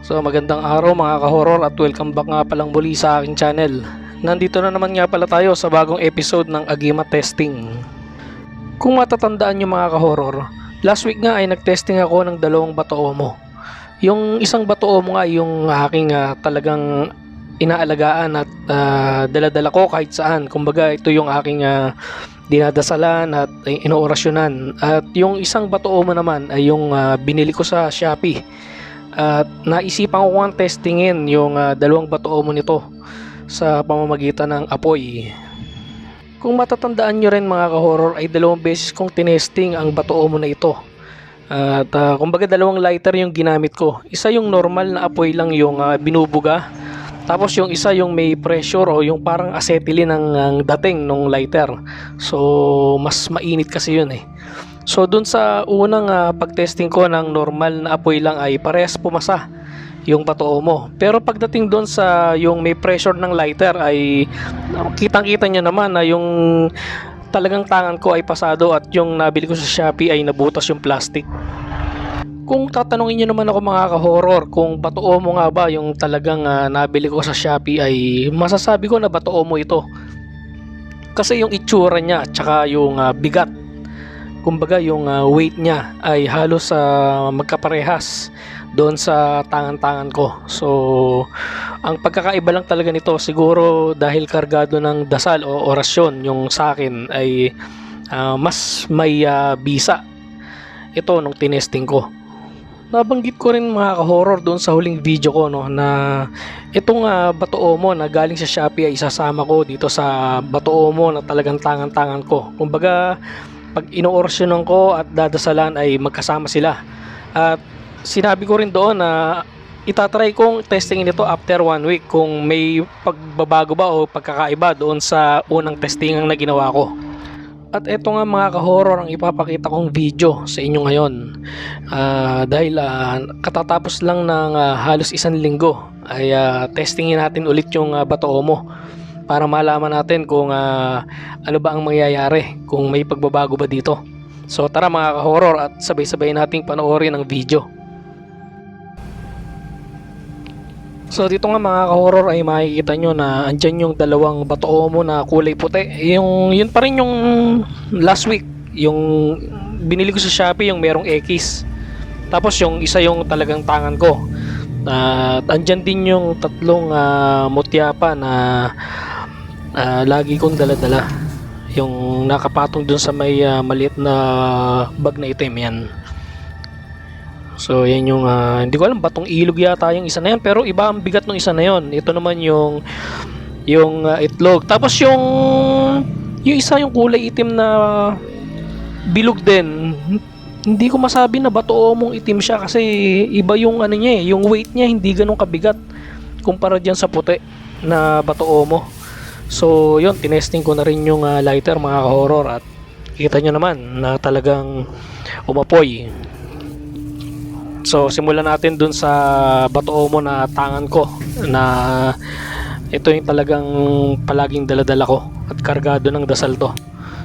So magandang araw mga ka-horror at welcome back nga palang muli sa aking channel. Nandito na naman nga pala tayo sa bagong episode ng Agima Testing. Kung matatandaan nyo mga ka-horror, last week nga ay nag-testing ako ng dalawang Bato-Omo. Yung isang Bato-Omo nga yung aking talagang inaalagaan at dala-dala ko kahit saan. Kumbaga ito yung aking dinadasalan at inoorasyonan. At yung isang Bato-Omo naman ay yung binili ko sa Shopee. At naisipan ko nga testingin yung dalawang Bato-Omo nito sa pamamagitan ng apoy. Kung matatandaan nyo rin mga ka-horror ay dalawang beses kong tinesting ang Bato-Omo na ito. At kumbaga dalawang lighter yung ginamit ko. Isa yung normal na apoy lang yung binubuga. Tapos yung isa yung may pressure o yung parang acetylene ang dating nung lighter. So mas mainit kasi yun eh. So dun sa unang pagtesting ko ng normal na apoy lang ay parehas pumasa yung Bato-Omo. Pero pagdating dun sa yung may pressure ng lighter ay kitang-kita nyo naman na yung talagang tangan ko ay pasado at yung nabili ko sa Shopee ay nabutas yung plastic. Kung tatanungin nyo naman ako mga ka-horror kung Bato-Omo nga ba yung talagang nabili ko sa Shopee ay masasabi ko na Bato-Omo ito. Kasi yung itsura niya at saka yung bigat. Kumbaga yung weight niya ay halos magkaparehas doon sa tangan-tangan ko. So ang pagkakaiba lang talaga nito siguro dahil kargado ng dasal o orasyon yung sa akin ay mas may bisa ito nung tinesting ko. Nabanggit ko rin mga ka-horror doon sa huling video ko no, na itong Bato-Omo na galing sa Shopee ay isasama ko dito sa Bato-Omo na talagang tangan-tangan ko. Kumbaga pag inoorasyonan ko at dadasalan ay magkasama sila. At sinabi ko rin doon na itatry kong testingin ito after 1 week kung may pagbabago ba o pagkakaiba doon sa unang testingan na ginawa ko. At eto nga mga ka-horror ang ipapakita kong video sa inyo ngayon. Dahil katatapos lang ng halos 1 linggo ay testingin natin ulit yung Bato-Omo para malaman natin kung ano ba ang mangyayari, kung may pagbabago ba dito. So tara mga ka-horror at sabay-sabay nating panoorin ang video. So dito nga mga ka-horror ay makikita nyo na andyan yung dalawang Bato-Omo na kulay puti. Yun pa rin yung last week, yung binili ko sa Shopee, yung merong X. Tapos yung isa yung talagang tangan ko. At andyan din yung tatlong mutya pa na lagi kong dala-dala. Yung nakapatong dun sa may maliit na bag na itim yan. So yan yung hindi ko alam batong ilog yata yung isa na yan, pero iba ang bigat ng isa na yon. Ito naman yung itlog. Tapos yung isa yung kulay itim na bilog din. Hindi ko masabi na Bato-Omong itim siya kasi iba yung ano niya yung weight niya hindi ganun kabigat kumpara diyan sa puti na Bato-Omo. So yun, tinesting ko na rin yung lighter mga ka-horror at kita nyo naman na talagang umapoy. So simulan natin dun sa Bato-Omo na tangan ko na ito yung talagang palaging daladala ko at kargado ng dasal to.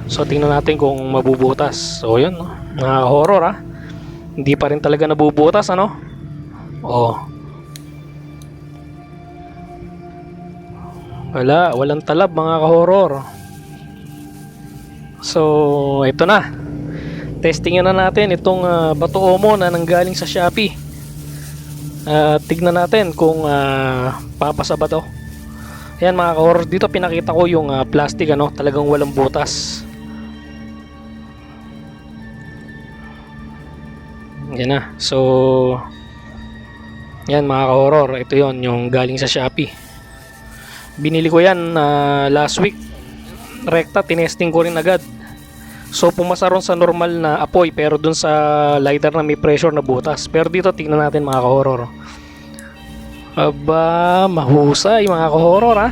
So tingnan natin kung mabubutas. So yun no? Mga horror hindi pa rin talaga nabubutas ano. Walang talab mga ka-horror. So ito na, testingin na natin itong Bato-Omo na nanggaling sa Shopee. Tignan natin kung papasa ba to. Ayan mga ka-horror, dito pinakita ko yung plastic ano, talagang walang butas. Yan na. So yan mga ka-horror, ito yon yung galing sa Shopee. Binili ko yan last week. Rekta, tinesting ko rin agad. So pumasa ron sa normal na apoy, pero dun sa lighter na may pressure na butas. Pero dito tingnan natin mga ka-horror. Aba, mahusay mga ka-horror ha.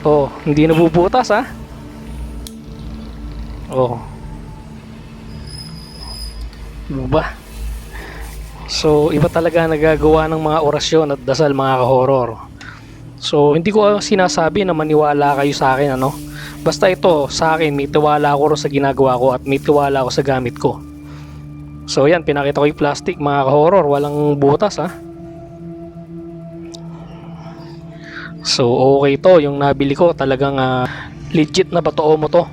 Oh, hindi nabubutas ha. Oh. Diba? So iba talaga nagagawa ng mga orasyon at dasal mga ka-horror. So hindi ko sinasabi na maniwala kayo sa akin, ano. Basta ito, sa akin, may tiwala ako sa ginagawa ko at may tiwala ako sa gamit ko. So yan, pinakita ko yung plastic mga ka-horror, walang butas ha. So okay to, yung nabili ko talagang legit na batoo mo to.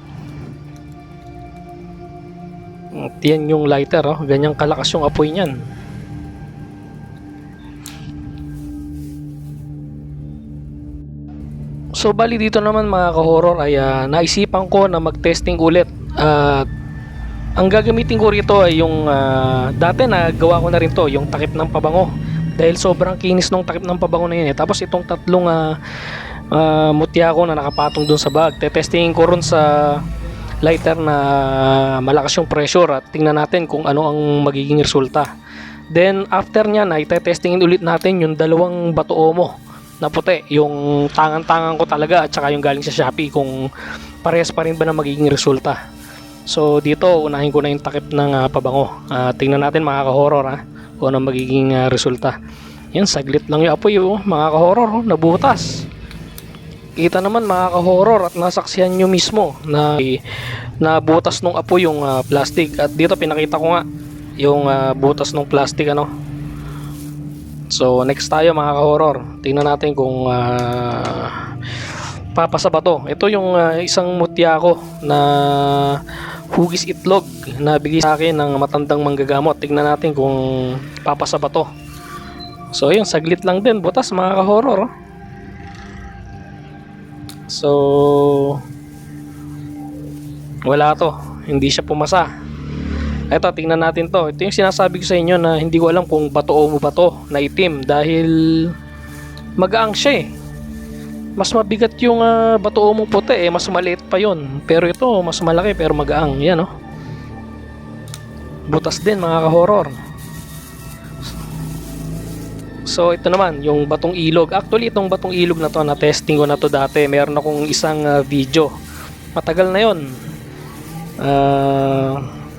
At yan yung lighter, oh. Ganyang kalakas yung apoy niyan. So bali dito naman mga ka-horror ay naisipan ko na mag-testing ulit. Ang gagamitin ko rito ay yung dati na gawa ko na rin to, yung takip ng pabango. Dahil sobrang kinis ng takip ng pabango na yun eh. Tapos itong tatlong mutya ko na nakapatong dun sa bag. Tetestingin ko ron sa lighter na malakas yung pressure at tingnan natin kung ano ang magiging resulta. Then after nyan ay tetestingin ulit natin yung dalawang batoo mo na puti, yung tangan-tangan ko talaga at saka yung galing sa Shopee, kung parehas pa rin ba na magiging resulta. So dito unahin ko na yung takip ng pabango. Tingnan natin mga ka-horror kung ano magiging resulta. Yan, saglit lang yung apoy mga ka-horror, nabutas. Kita naman mga ka-horror at nasaksihan nyo mismo na nabutas nung apoy yung plastic. At dito pinakita ko nga yung butas nung plastic, ano. So next tayo mga ka-horror, tingnan natin kung papasa ba to. Ito yung isang mutya ko na hugis itlog na bigay sa akin ng matandang manggagamot. Tingnan natin kung papasa ba to. So yun, saglit lang din butas mga ka-horror. So wala to, hindi siya pumasa. Eto, tingnan natin to. Ito yung sinasabi ko sa inyo na hindi ko alam kung batoo mo ba to na itim, dahil magaang siya eh. Mas mabigat yung batoo mo puti eh, mas maliit pa yon. Pero ito mas malaki pero magaang. Yan oh. Butas din mga ka-horror. So ito naman yung batong ilog. Actually itong batong ilog na to, na testing ko na to dati. Meron akong isang video, matagal na yon.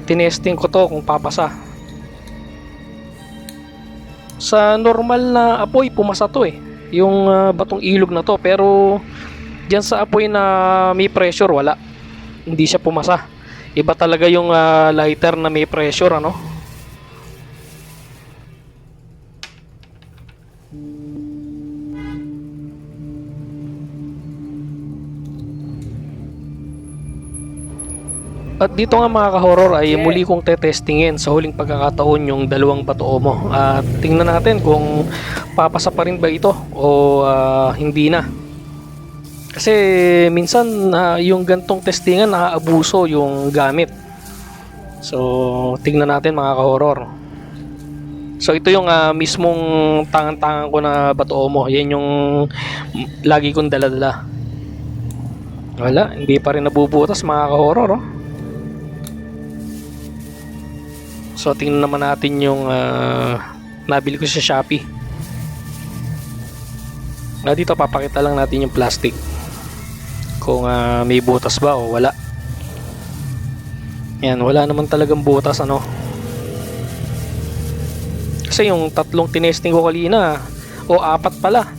Tinesting ko to kung papasa. Sa normal na apoy pumasa to eh, yung batong ilog na to. Pero dyan sa apoy na may pressure, wala, hindi siya pumasa. Iba talaga yung lighter na may pressure, ano. At dito nga mga ka-horror ay muli kong tetestingin sa huling pagkakataon yung dalawang batoo mo. At tingnan natin kung papasa pa rin ba ito o hindi na. Kasi minsan yung gantong testingan naaabuso yung gamit. So tingnan natin mga ka-horror. So ito yung mismong tangan-tangan ko na batoo mo. Yan yung lagi kong dala-dala. Wala, hindi pa rin nabubutas mga ka-horror oh. So tingnan naman natin yung nabili ko sa Shopee. Dito papakita lang natin yung plastic, kung may butas ba o wala. Yan, wala naman talagang butas, ano. Kasi yung tatlong tinesting ko kanina, o apat pala,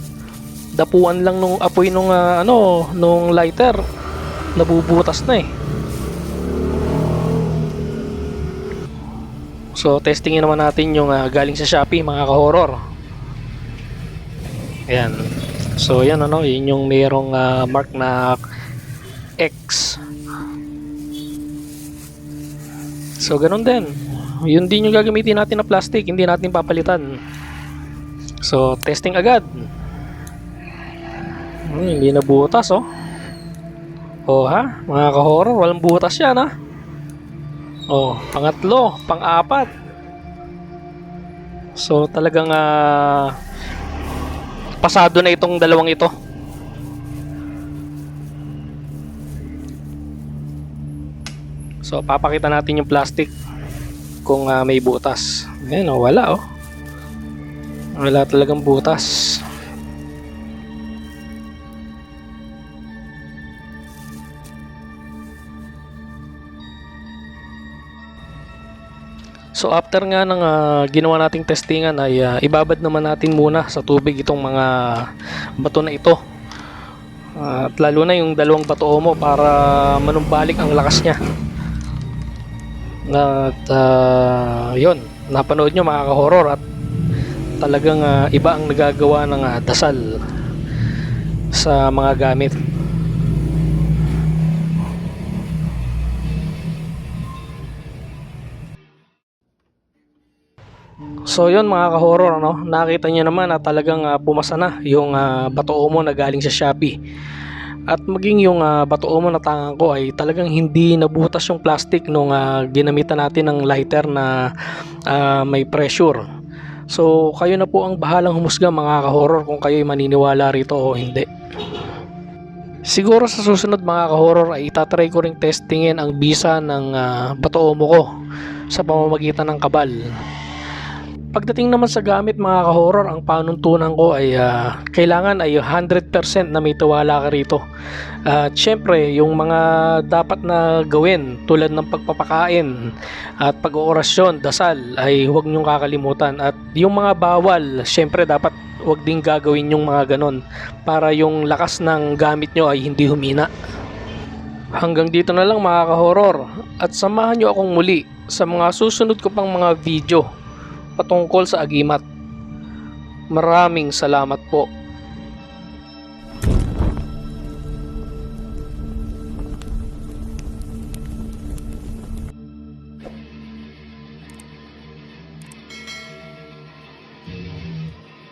dapuan lang nung apoy nung nung lighter, nabubutas na eh. So testingin naman natin yung galing sa Shopee mga ka-horror. Ayan. So yan ano, yun yung mayroong mark na X. So ganun din. Yun din yung gagamitin natin na plastic, hindi natin papalitan. So testing agad. Hindi na butas oh. Oh ha, mga ka-horror, walang butas yan ha. Oh, pangatlo, pang-apat. So talagang pasado na itong dalawang ito. So papakita natin yung plastic kung may butas. Ayan o, wala o. Wala talagang butas. So after nga ng ginawa nating testingan ay ibabad naman natin muna sa tubig itong mga bato na ito. At lalo na yung dalawang bato mo para manumbalik ang lakas niya. At yun, napanood nyo mga ka-horror, at talagang iba ang nagagawa ng dasal sa mga gamit. So yun mga ka-horror, no? Nakita niyo naman na talagang pumasa na yung bato mo na galing sa Shopee. At maging yung bato mo na tangan ko ay talagang hindi nabutas yung plastic nung ginamitan natin ng lighter na may pressure. So kayo na po ang bahalang humusga mga ka-horror kung kayo'y maniniwala rito o hindi. Siguro sa susunod mga ka-horror ay itatry ko ring testingin ang bisa ng bato mo ko sa pamamagitan ng kabal. Pagdating naman sa gamit mga ka-horror, ang panuntunan ko ay kailangan ay 100% na may tiwala ka rito. At syempre, yung mga dapat na gawin tulad ng pagpapakain at pag-oorasyon, dasal ay huwag nyong kakalimutan. At yung mga bawal, syempre dapat huwag din gagawin yung mga ganon para yung lakas ng gamit nyo ay hindi humina. Hanggang dito na lang mga ka-horror, at samahan nyo akong muli sa mga susunod ko pang mga video patungkol sa agimat. Maraming salamat po.